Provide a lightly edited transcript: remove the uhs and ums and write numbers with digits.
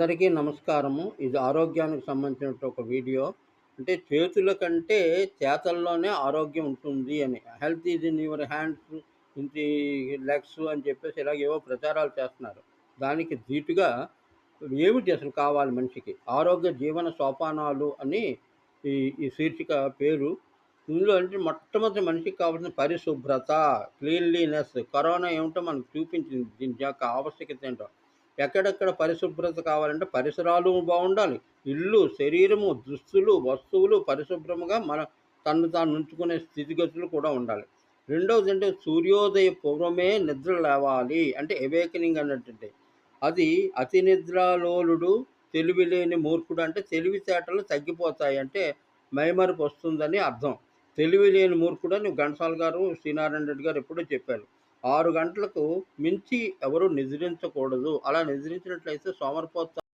అందరికీ నమస్కారము. ఇది ఆరోగ్యానికి సంబంధించిన ఒక వీడియో. అంటే చేతుల కంటే చేతల్లోనే ఆరోగ్యం ఉంటుంది అని. Health is in your hands, in the legs అని చెప్పేసి ఇలాగేవో ప్రచారాలు చేస్తున్నారు. దానికి ధీటుగా ఏమిటి అసలు కావాలి మనిషికి? ఆరోగ్య జీవన సోపానాలు అని ఈ ఈ శీర్షిక పేరు. ఇందులో అంటే మొట్టమొదటి మనిషికి కావాల్సిన పరిశుభ్రత, క్లీన్లీనెస్. కరోనా ఏమిటో మనకు చూపించింది. దీని యొక్క ఆవశ్యకత ఏంటో. ఎక్కడెక్కడ పరిశుభ్రత కావాలంటే పరిసరాలు బాగుండాలి. ఇల్లు, శరీరము, దుస్తులు, వస్తువులు పరిశుభ్రంగా తనను తాను ఉంచుకునే స్థితిగతులు కూడా ఉండాలి. రెండవదంటే సూర్యోదయ పూర్వమే నిద్ర లేవాలి. అంటే అవేకెనింగ్ అన్నట్టంటే. అది అతి నిద్రాలోలుడు, తెలివిలేని మూర్ఖుడు. అంటే తెలివితేటలు తగ్గిపోతాయి. అంటే మైమరుపొస్తుందని అర్థం. తెలివిలేని మూర్ఖుడని ఘంటసాల గారు, శ్రీనారాయణ రెడ్డి గారు ఎప్పుడో చెప్పారు. 6 గంటలకు మించి ఎవరు నిద్రించకూడదు. అలా నిద్రించినట్లయితే సోమరిపోతు